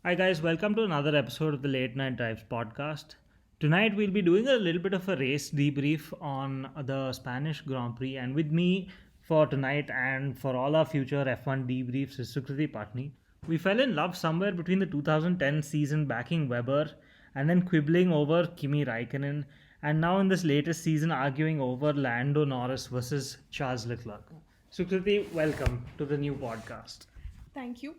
Hi, guys, welcome to another episode of the Late Night Drives podcast. Tonight, we'll be doing a little bit of a race debrief on the Spanish Grand Prix, and with me for tonight and for all our future F1 debriefs is Sukriti Patny. We fell in love somewhere between the 2010 season backing Weber and then quibbling over Kimi Raikkonen, and now in this latest season arguing over Lando Norris versus Charles Leclerc. Sukriti, welcome to the new podcast. Thank you.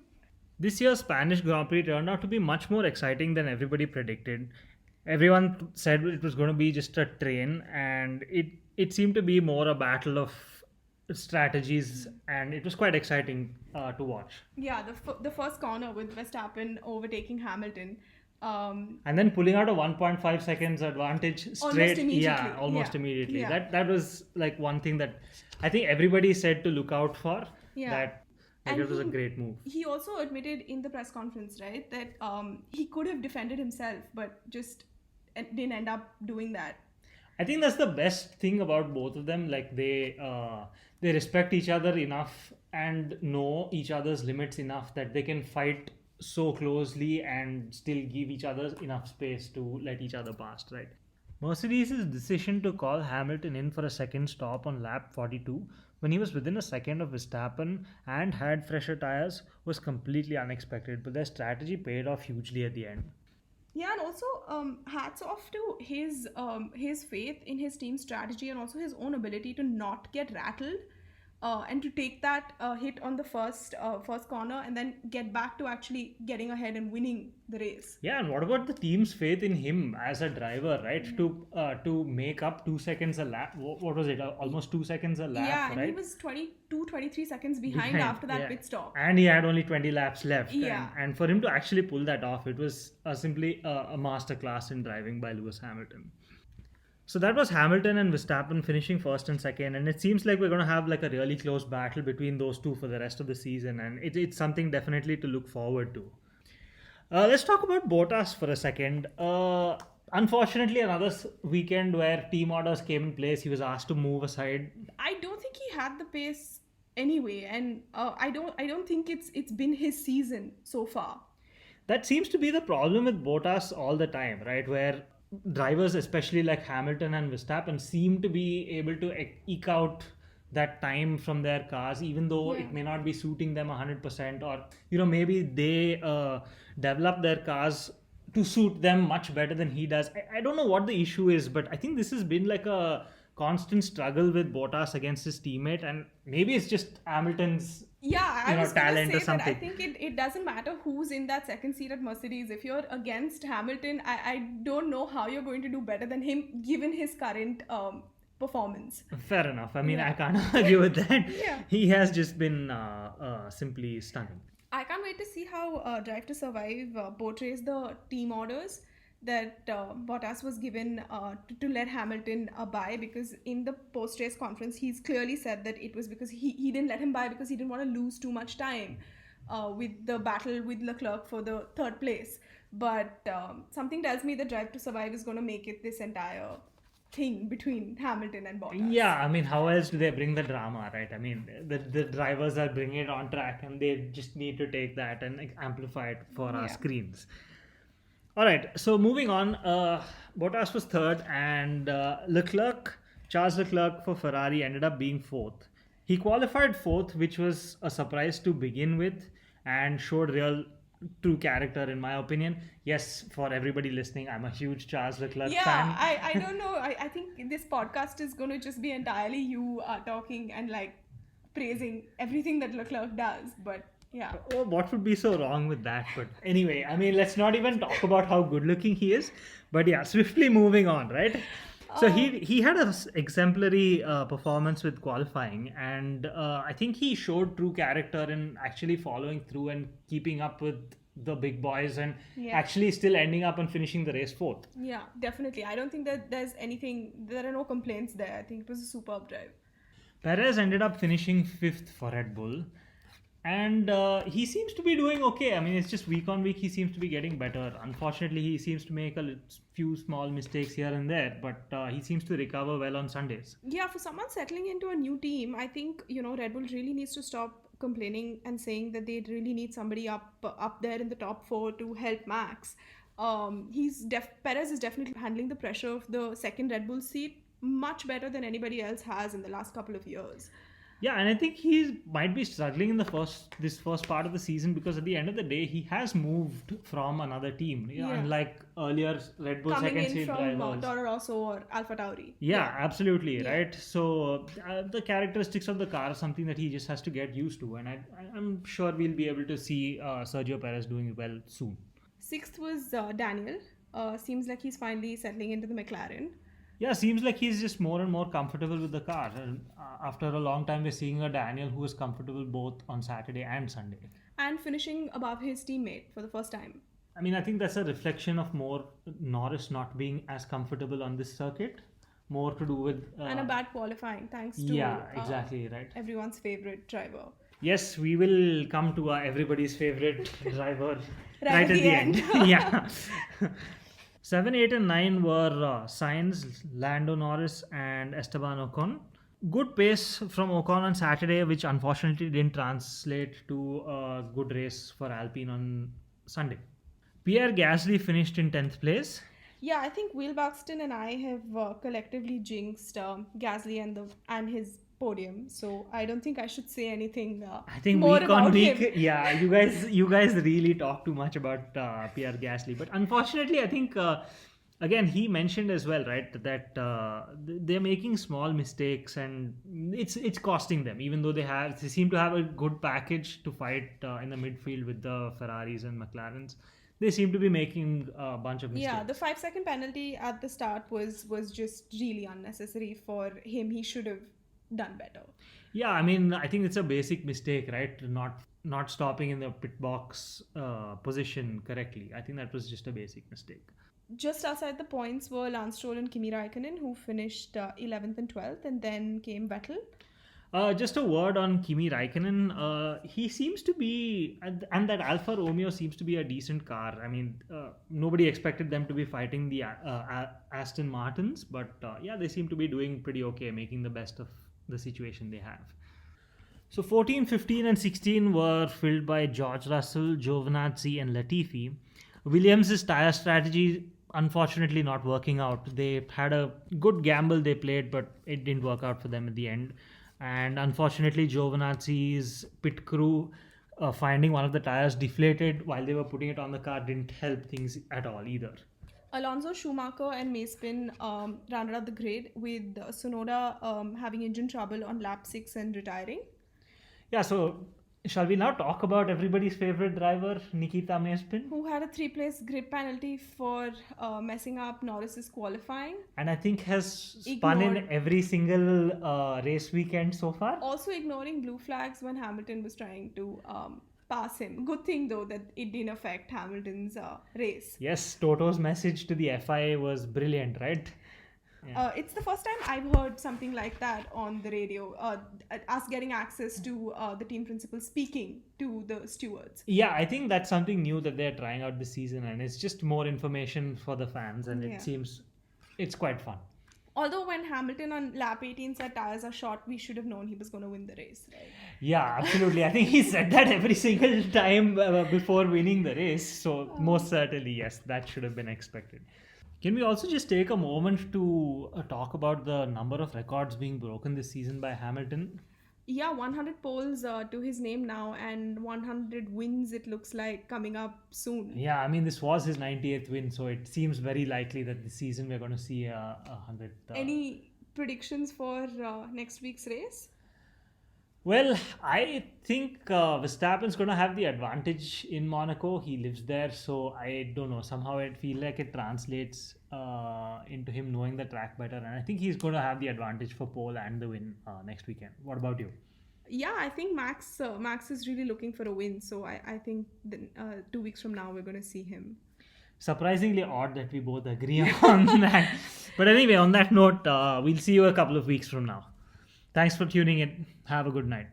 This year's Spanish Grand Prix turned out to be much more exciting than everybody predicted. Everyone said it was going to be just a train, and it seemed to be more a battle of strategies, and it was quite exciting to watch. Yeah, the first corner with Verstappen overtaking Hamilton. And then pulling out a 1.5 seconds advantage straight, almost Yeah. immediately. Yeah. That was like one thing that I think everybody said to look out for. Yeah. That And it was a great move. He also admitted in the press conference, right, that he could have defended himself, but just didn't end up doing that. I think that's the best thing about both of them. Like they respect each other enough and know each other's limits enough that they can fight so closely and still give each other enough space to let each other pass, right? Mercedes' decision to call Hamilton in for a second stop on lap 42 when he was within a second of Verstappen and had fresher tyres was completely unexpected, but their strategy paid off hugely at the end. Yeah, and also hats off to his faith in his team's strategy and also his own ability to not get rattled, and to take that hit on the first corner and then get back to actually getting ahead and winning the race. Yeah, and what about the team's faith in him as a driver, right? To make up 2 seconds a lap. What was it? Almost 2 seconds a lap, Yeah, and right? he was 22, 23 seconds behind after that pit stop. And he had only 20 laps left. Yeah. And for him to actually pull that off, it was simply a masterclass in driving by Lewis Hamilton. So that was Hamilton and Verstappen finishing first and second, and it seems like we're going to have like a really close battle between those two for the rest of the season, and it's something definitely to look forward to. Let's talk about Bottas for a second. Unfortunately, another weekend where team orders came in place. He was asked to move aside. I don't think he had the pace anyway, and I don't think it's been his season so far. That seems to be the problem with Bottas all the time, right? Where drivers, especially like Hamilton and Verstappen, seem to be able to eke out that time from their cars, even though Yeah. it may not be suiting them 100%, or maybe they develop their cars to suit them much better than he does. I don't know what the issue is, but I think this has been like a constant struggle with Bottas against his teammate, and maybe it's just Hamilton's Yeah, I was gonna talent say or that I something. think it doesn't matter who's in that second seat at Mercedes. If you're against Hamilton, I don't know how you're going to do better than him given his current performance. Fair enough. I mean, Yeah. I can't argue with that. Yeah. He has just been simply stunning. I can't wait to see how Drive to Survive portrays the team orders that Bottas was given to let Hamilton buy, because in the post-race conference he's clearly said that it was because he didn't let him buy because he didn't want to lose too much time with the battle with Leclerc for the third place. But something tells me that Drive to Survive is going to make it this entire thing between Hamilton and Bottas. Yeah, I mean, how else do they bring the drama, right? I mean, the drivers are bringing it on track, and they just need to take that and like, amplify it for our Yeah. screens. All right, so moving on, Bottas was third, and Charles Leclerc for Ferrari ended up being fourth. He qualified fourth, which was a surprise to begin with, and showed real true character, in my opinion. Yes, for everybody listening, I'm a huge Charles Leclerc Yeah, fan. I don't know. I think this podcast is going to just be entirely you talking and like praising everything that Leclerc does. But yeah. Oh, what would be so wrong with that? But anyway, I mean, let's not even talk about how good looking he is. But yeah, swiftly moving on, right? So he had an exemplary performance with qualifying, and I think he showed true character in actually following through and keeping up with the big boys, and Yeah. actually still ending up and finishing the race fourth. Yeah, definitely. I don't think that there are no complaints there. I think it was a superb drive. Perez ended up finishing fifth for Red Bull, and he seems to be doing okay. I mean, it's just week on week he seems to be getting better. Unfortunately, he seems to make a few small mistakes here and there, but he seems to recover well on Sundays. Yeah, for someone settling into a new team, I think, Red Bull really needs to stop complaining and saying that they really need somebody up there in the top four to help Max. Perez is definitely handling the pressure of the second Red Bull seat much better than anybody else has in the last couple of years. Yeah, and I think he might be struggling in the first part of the season because at the end of the day he has moved from another team. Yeah, Yeah. unlike earlier Red Bull Coming second in seat from drivers. Toro Rosso or Alpha Tauri. Yeah, absolutely, Yeah. right? So the characteristics of the car are something that he just has to get used to, and I'm sure we'll be able to see Sergio Perez doing well soon. Sixth was Daniel. Seems like he's finally settling into the McLaren. Yeah, seems like he's just more and more comfortable with the car. And after a long time, we're seeing a Daniel who is comfortable both on Saturday and Sunday. And finishing above his teammate for the first time. I mean, I think that's a reflection of more Norris not being as comfortable on this circuit, more to do with And a bad qualifying, thanks to yeah, exactly right. everyone's favorite driver. Yes, we will come to everybody's favorite driver Right right at the end. Yeah. 7, 8, and 9 were Sainz, Lando Norris, and Esteban Ocon. Good pace from Ocon on Saturday, which unfortunately didn't translate to a good race for Alpine on Sunday. Pierre Gasly finished in 10th place. Yeah, I think Will Buxton and I have collectively jinxed Gasly and his podium, so I don't think I should say anything I think more week on about week, him. yeah, you guys really talk too much about Pierre Gasly. But unfortunately, I think again he mentioned as well, right, that they're making small mistakes and it's costing them. Even though they seem to have a good package to fight in the midfield with the Ferraris and McLarens, they seem to be making a bunch of mistakes. Yeah, the 5-second penalty at the start was just really unnecessary for him. He should have done better. Yeah, I mean, I think it's a basic mistake, right? Not stopping in the pit box position correctly. I think that was just a basic mistake. Just outside the points were Lance Stroll and Kimi Raikkonen, who finished 11th and 12th, and then came Vettel. Just a word on Kimi Raikkonen. He seems to be, and that Alfa Romeo seems to be a decent car. I mean, nobody expected them to be fighting the Aston Martins, but yeah, they seem to be doing pretty okay, making the best of the situation they have. So 14, 15, and 16 were filled by George Russell, Giovinazzi, and Latifi. Williams' tire strategy unfortunately not working out. They had a good gamble they played, but it didn't work out for them at the end. And unfortunately, Giovinazzi's pit crew finding one of the tires deflated while they were putting it on the car didn't help things at all either. Alonso, Schumacher, and Mazepin rounded out the grid with Tsunoda having engine trouble on lap 6 and retiring. Yeah, so shall we now talk about everybody's favorite driver, Nikita Mazepin? Who had a 3-place grid penalty for messing up Norris's qualifying. And I think has spun in every single race weekend so far. Also ignoring blue flags when Hamilton was trying to pass him. Good thing though that it didn't affect Hamilton's race. Yes, Toto's message to the FIA was brilliant, right? Yeah. It's the first time I've heard something like that on the radio. Us getting access to the team principal speaking to the stewards. Yeah, I think that's something new that they're trying out this season, and it's just more information for the fans, and it seems it's quite fun. Although when Hamilton on lap 18 said tires are short, we should have known he was going to win the race, right? Yeah, absolutely. I think he said that every single time before winning the race. So most certainly, yes, that should have been expected. Can we also just take a moment to talk about the number of records being broken this season by Hamilton? Yeah, 100 poles to his name now, and 100 wins it looks like coming up soon. Yeah, I mean, this was his 90th win, so it seems very likely that this season we're going to see a 100. Any predictions for next week's race? Well, I think Verstappen's going to have the advantage in Monaco. He lives there, so I don't know. Somehow I feel like it translates into him knowing the track better, and I think he's going to have the advantage for pole and the win next weekend. What about you? Yeah, I think Max is really looking for a win, so I think 2 weeks from now we're going to see him. Surprisingly odd that we both agree on that. But anyway, on that note, we'll see you a couple of weeks from now. Thanks for tuning in. Have a good night.